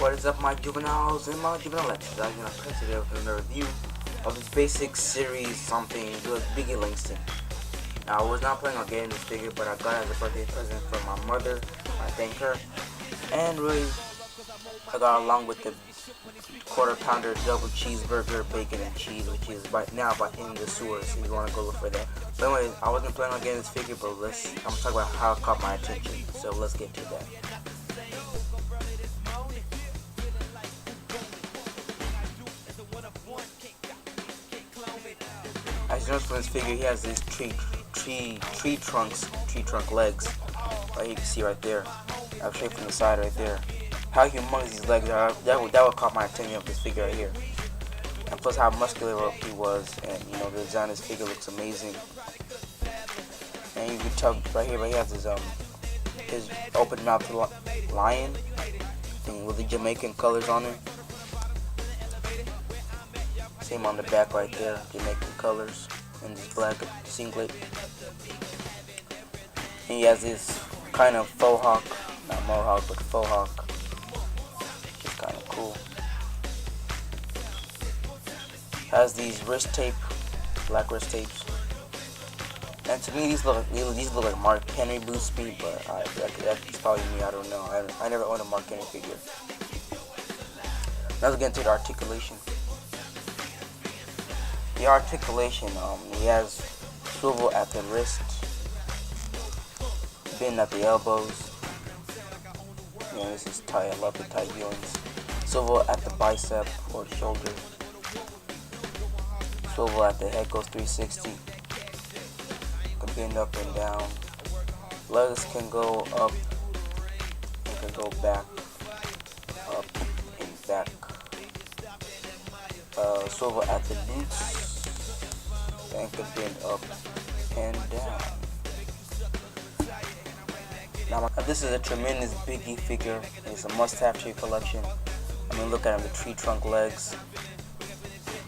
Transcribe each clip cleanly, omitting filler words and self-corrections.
What is up, my juveniles and my juvenilettes? I'm gonna press today with a review of this basic series something with Biggie Langston. Now, I was not planning on getting this figure, but I got it as a birthday present from my mother. I thank her. And really, I got along with the quarter pounder double cheeseburger, bacon and cheese, which is right now in the sewers. So you want to go look for that. But anyway, I wasn't planning on getting this figure, but I'm gonna talk about how it caught my attention. So let's get to that. As you notice from this figure, he has these tree trunk legs. Right, you can see right there. I'll show you from the side right there. How humongous these legs are. That would caught my attention of this figure right here. And plus how muscular he was, and the design of this figure looks amazing. And you can tell right here, he has his open mouth lion thing with the Jamaican colors on it. Same on the back right there, Jamaican colors, and this black singlet. And he has this kind of faux hawk, not mohawk, but faux hawk, which is kind of cool. Has these wrist tape, black wrist tapes. And to me, these look like Mark Henry boots speed, but that's probably me. I don't know. I never owned a Mark Henry figure. Now let's get into the articulation. The articulation, he has swivel at the wrist, bend at the elbows. This is tight. I love the tight heelings. Swivel at the bicep or shoulder. Swivel at the head goes 360. Can bend up and down. Legs can go up and can go back, up and back. Swivel at the boots. And can bend up and down. Now this is a tremendous Biggie figure. It's a must-have to your collection. I mean, look at him, the tree trunk legs,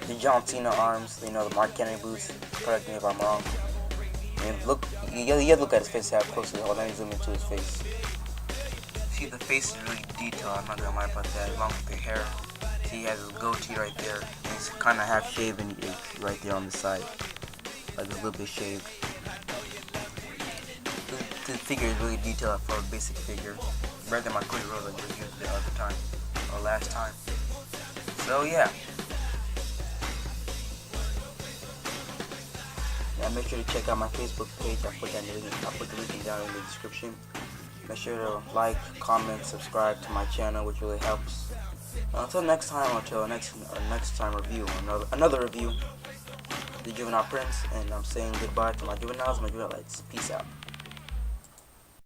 the John Cena arms, the Mark Henry boots. Correct me if I'm wrong. I mean, look, you have to look at his face how closely. Hold on, let me zoom into his face. See, the face is really detailed. I'm not gonna lie about that. Along with the hair. See, he has his goatee right there. He's kind of half shaven right there on the side. Like a little bit shaved. The figure is really detailed for a basic figure. Better than my Cody Rhodes I just used the other time, or last time. So yeah. Now make sure to check out my Facebook page. I'll put the link down in the description. Make sure to like, comment, subscribe to my channel, which really helps. Until next time, next time review, another review. The Juvenile Prince, and I'm saying goodbye to my juveniles, my juvenilettes. Peace out.